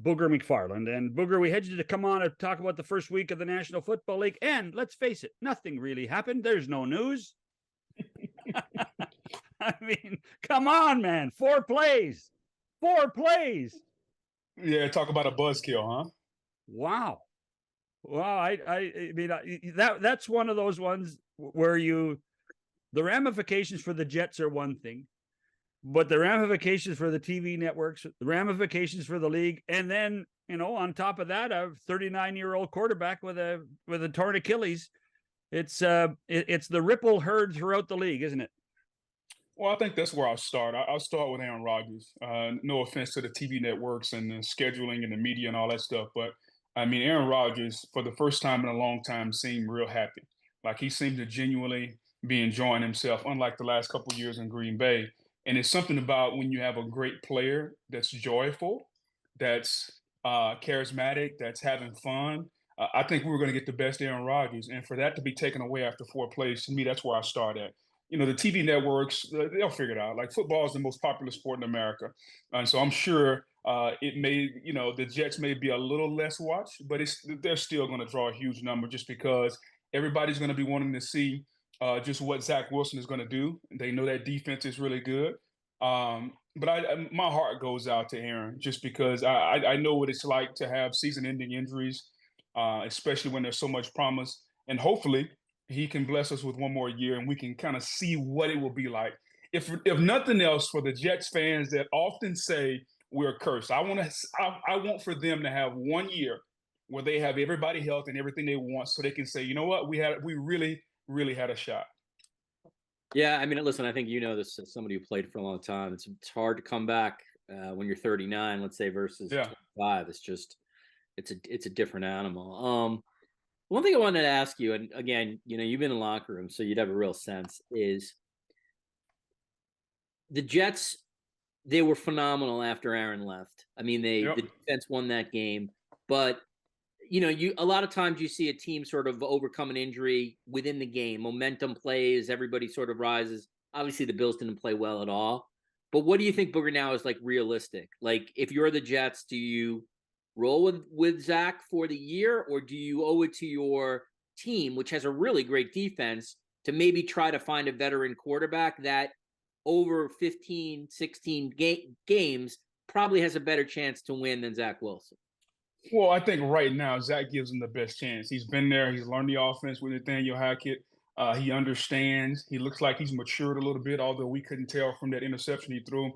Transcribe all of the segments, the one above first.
Booger McFarland. And Booger, we had you to come on and talk about the first week of the National Football League. And let's face it, nothing really happened. There's no news. I mean, come on, man. 4 plays. 4 plays. Yeah, talk about a buzzkill, huh? Wow. Wow. I mean, that's one of those ones where the ramifications for the Jets are one thing, but the ramifications for the TV networks, the ramifications for the league, and then, on top of that, a 39-year-old quarterback with a torn Achilles. It's the ripple heard throughout the league, isn't it? Well, I think that's where I'll start. I'll start with Aaron Rodgers. No offense to the TV networks and the scheduling and the media and all that stuff, but I mean, Aaron Rodgers, for the first time in a long time, seemed real happy. Like he seemed to genuinely be enjoying himself, unlike the last couple of years in Green Bay. And it's something about when you have a great player that's joyful, that's charismatic, that's having fun. I think we were going to get the best Aaron Rodgers, and for that to be taken away after 4 plays, to me, that's where I start at. The TV networks, they'll figure it out. Like football is the most popular sport in America. And so I'm sure it may, the Jets may be a little less watched, but they're still going to draw a huge number just because everybody's going to be wanting to see just what Zach Wilson is going to do. They know that defense is really good. But my heart goes out to Aaron just because I know what it's like to have season-ending injuries, especially when there's so much promise. And hopefully he can bless us with one more year and we can kind of see what it will be like. If nothing else, for the Jets fans that often say we're cursed, I want for them to have 1 year where they have everybody healthy and everything they want, so they can say, you know what, we really, really had a shot. Yeah, I mean, listen, I think this as somebody who played for a long time. It's hard to come back when you're 39, let's say, versus 25. It's a different animal. One thing I wanted to ask you, and again, you've been in the locker room, so you'd have a real sense, is the Jets, they were phenomenal after Aaron left. I mean, the defense won that game, but a lot of times you see a team sort of overcome an injury within the game. Momentum plays, everybody sort of rises. Obviously, the Bills didn't play well at all. But what do you think, Booger, now is like realistic? Like, if you're the Jets, do you roll with Zach for the year, or do you owe it to your team, which has a really great defense, to maybe try to find a veteran quarterback that over 15, 16 games probably has a better chance to win than Zach Wilson? Well, I think right now Zach gives him the best chance. He's been there. He's learned the offense with Nathaniel Hackett. He understands. He looks like he's matured a little bit, although we couldn't tell from that interception he threw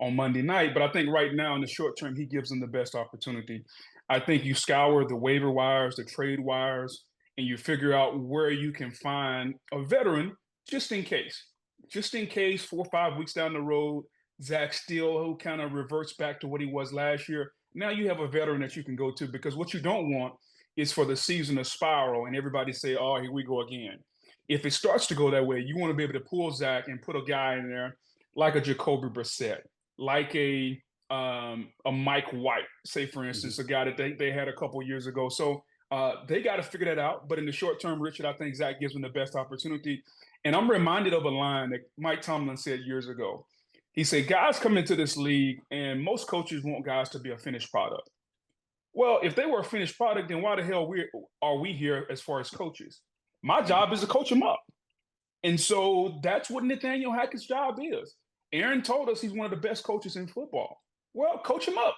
on Monday night. But I think right now in the short term, he gives them the best opportunity. I think you scour the waiver wires, the trade wires, and you figure out where you can find a veteran just in case. Just in case 4 or 5 weeks down the road, Zach still kind of reverts back to what he was last year. Now you have a veteran that you can go to, because what you don't want is for the season to spiral and everybody say, oh, here we go again. If it starts to go that way, you want to be able to pull Zach and put a guy in there like a Jacoby Brissett, like a Mike White, say, for instance, a guy that they had a couple years ago. So they got to figure that out. But in the short term, Richard, I think Zach gives them the best opportunity. And I'm reminded of a line that Mike Tomlin said years ago. He said, guys come into this league, and most coaches want guys to be a finished product. Well, if they were a finished product, then why the hell are we here as far as coaches? My job is to coach them up. And so that's what Nathaniel Hackett's job is. Aaron told us he's one of the best coaches in football. Well, coach him up.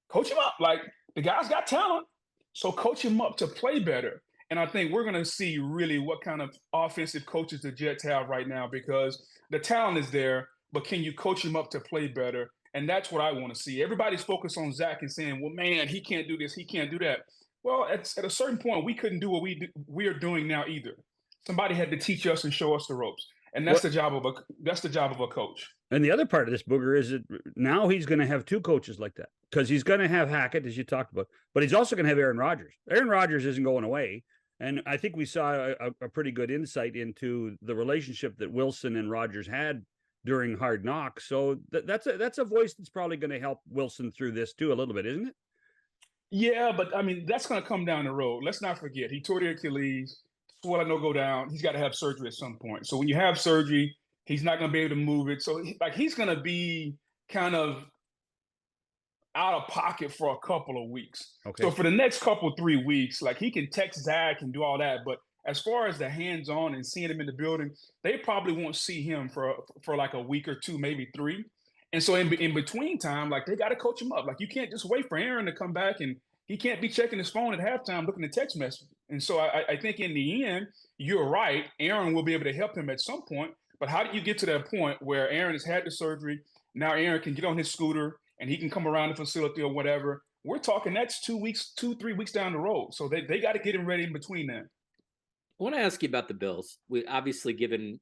Coach him up. Like, the guy's got talent, so coach him up to play better. And I think we're going to see really what kind of offensive coaches the Jets have right now, because the talent is there, but can you coach him up to play better? And that's what I want to see. Everybody's focused on Zach and saying, well, man, he can't do this, he can't do that. Well, at a certain point, we couldn't do what we are doing now either. Somebody had to teach us and show us the ropes. And that's the job of a coach. And the other part of this, Booger, is that now he's going to have 2 coaches like that, because he's going to have Hackett, as you talked about, but he's also going to have Aaron Rodgers. Aaron Rodgers isn't going away. And I think we saw a pretty good insight into the relationship that Wilson and Rodgers had during Hard Knocks. So that's a voice that's probably going to help Wilson through this too a little bit, isn't it? Yeah, but I mean, that's going to come down the road. Let's not forget, he tore the Achilles. What I know go down, he's got to have surgery at some point. So when you have surgery, he's not going to be able to move it. So he's going to be kind of, out of pocket for a couple of weeks. Okay. So for the next couple 3 weeks, like he can text Zach and do all that, but as far as the hands-on and seeing him in the building, they probably won't see him for like a week or two, maybe 3. And so in between time, like they got to coach him up. Like you can't just wait for Aaron to come back and he can't be checking his phone at halftime looking at text messages. And so I think in the end, you're right. Aaron will be able to help him at some point. But how do you get to that point where Aaron has had the surgery? Now Aaron can get on his scooter and he can come around the facility or whatever. We're talking that's 2 weeks, 2-3 weeks down the road. So they got to get him ready in between then. I want to ask you about the Bills. We obviously, given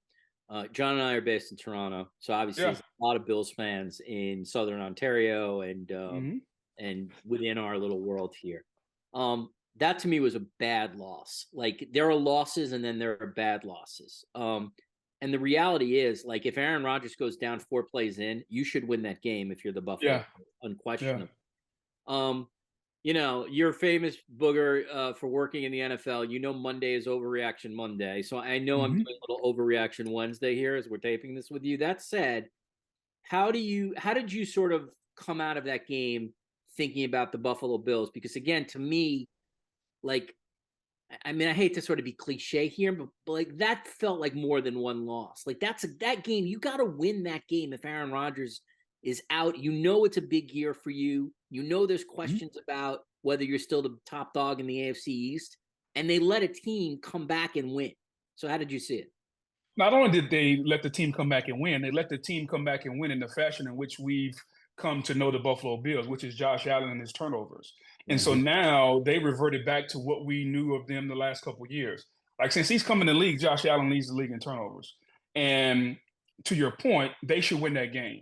John and I are based in Toronto, so obviously there's a lot of Bills fans in Southern Ontario and within our little world here. That to me was a bad loss. Like there are losses and then there are bad losses. And the reality is, like, if Aaron Rodgers goes down 4 plays in, you should win that game if you're the Buffalo, unquestionably. You know, you're famous, Booger, for working in the NFL. You know Monday is Overreaction Monday. So I know I'm doing a little Overreaction Wednesday here as we're taping this with you. That said, how did you sort of come out of that game thinking about the Buffalo Bills? Because, again, to me, like, I mean, I hate to sort of be cliche here, but like that felt like more than one loss. Like that game, you got to win that game if Aaron Rodgers is out. You know it's a big year for you. You know there's questions about whether you're still the top dog in the AFC East, and they let a team come back and win. So how did you see it? Not only did they let the team come back and win, they let the team come back and win in the fashion in which we've come to know the Buffalo Bills, which is Josh Allen and his turnovers. And so now they reverted back to what we knew of them the last couple of years. Like since he's come in the league, Josh Allen leads the league in turnovers. And to your point, they should win that game.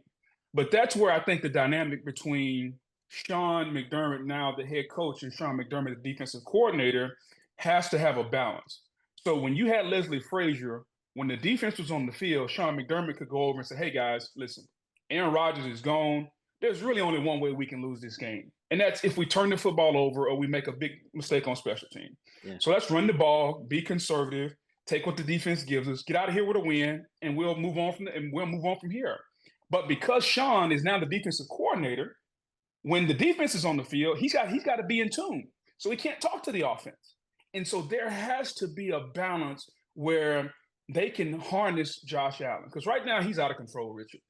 But that's where I think the dynamic between Sean McDermott, now the head coach, and Sean McDermott, the defensive coordinator, has to have a balance. So when you had Leslie Frazier, when the defense was on the field, Sean McDermott could go over and say, hey, guys, listen, Aaron Rodgers is gone. There's really only one way we can lose this game. And that's if we turn the football over or we make a big mistake on special team. Yeah. So let's run the ball, be conservative, take what the defense gives us, get out of here with a win, and we'll move on from here. But because Sean is now the defensive coordinator, when the defense is on the field, he's got to be in tune. So he can't talk to the offense. And so there has to be a balance where they can harness Josh Allen. Because right now he's out of control, Richard.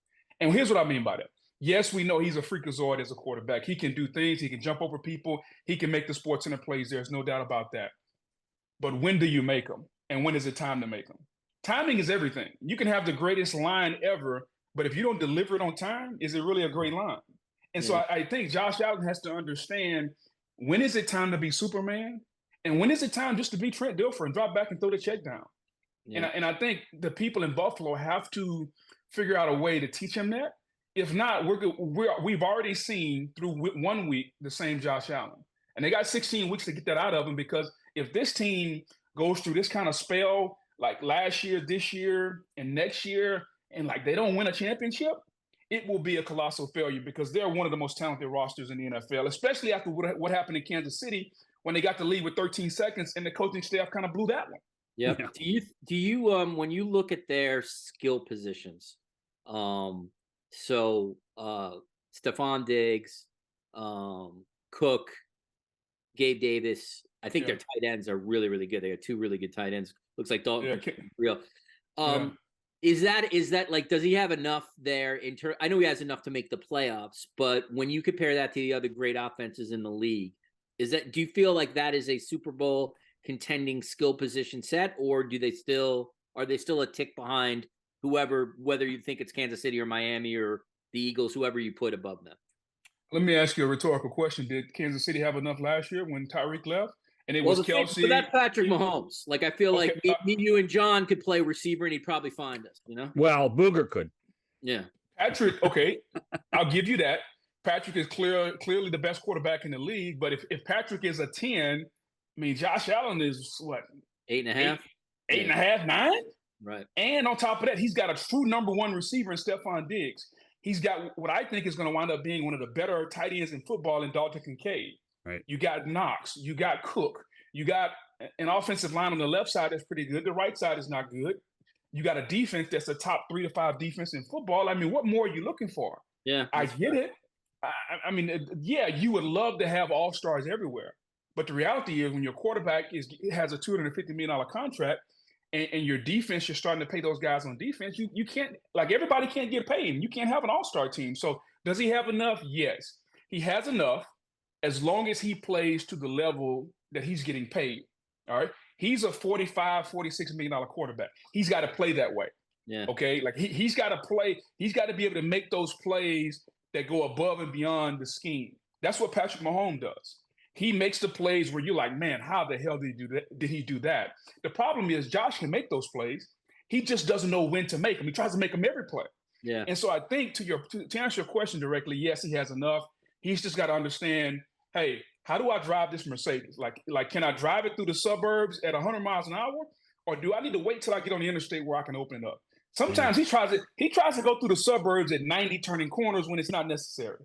And here's what I mean by that. Yes, we know he's a freakazoid as a quarterback. He can do things. He can jump over people. He can make the sports center plays. There's no doubt about that. But when do you make them? And when is it time to make them? Timing is everything. You can have the greatest line ever, but if you don't deliver it on time, is it really a great line? And so I think Josh Allen has to understand when is it time to be Superman and when is it time just to be Trent Dilfer and drop back and throw the check down? Yeah. And I think the people in Buffalo have to figure out a way to teach him that. If not, we've already seen through 1 week the same Josh Allen. And they got 16 weeks to get that out of him because if this team goes through this kind of spell like last year, this year, and next year, and like they don't win a championship, it will be a colossal failure because they're one of the most talented rosters in the NFL, especially after what happened in Kansas City when they got the lead with 13 seconds and the coaching staff kind of blew that one. Yep. Yeah. Do you when you look at their skill positions, so Stephon Diggs, Cook, Gabe Davis, I think their tight ends are really, really good. They got 2 really good tight ends. Looks like Dalton real. Is that like, does he have enough there I know he has enough to make the playoffs, but when you compare that to the other great offenses in the league, do you feel like that is a Super Bowl contending skill position set, or are they still a tick behind whoever, whether you think it's Kansas City or Miami or the Eagles, whoever you put above them? Let me ask you a rhetorical question. Did Kansas City have enough last year when Tyreek left? And it was Kelsey. But that's Patrick Mahomes. Like, I feel like me, you, and John could play receiver, and he'd probably find us, you know? Well, Booger could. Yeah. Patrick, okay, I'll give you that. Patrick is clearly the best quarterback in the league, but if Patrick is a 10, I mean, Josh Allen is what? 8.5? 8.5, 9? Right. And on top of that, he's got a true number 1 receiver in Stephon Diggs. He's got what I think is going to wind up being one of the better tight ends in football in Dalton Kincaid. Right. You got Knox. You got Cook. You got an offensive line on the left side that's pretty good. The right side is not good. You got a defense that's a top 3 to 5 defense in football. I mean, what more are you looking for? Yeah. I get it. I mean, yeah, you would love to have all-stars everywhere. But the reality is when your quarterback has a $250 million contract and your defense, you're starting to pay those guys on defense, you can't, like, everybody can't get paid. You can't have an all-star team. So does he have enough? Yes. He has enough as long as he plays to the level that he's getting paid. All right. He's a $45-46 million quarterback. He's got to play that way. Yeah. Okay. Like he's got to play. He's got to be able to make those plays that go above and beyond the scheme. That's what Patrick Mahomes does. He makes the plays where you're like, man, how the hell did he do that? The problem is Josh can make those plays. He just doesn't know when to make them. He tries to make them every play. Yeah. And so I think to answer your question directly, yes, he has enough. He's just got to understand, hey, how do I drive this Mercedes? Like, can I drive it through the suburbs at 100 miles an hour? Or do I need to wait till I get on the interstate where I can open it up? Sometimes he tries to go through the suburbs at 90 turning corners when it's not necessary.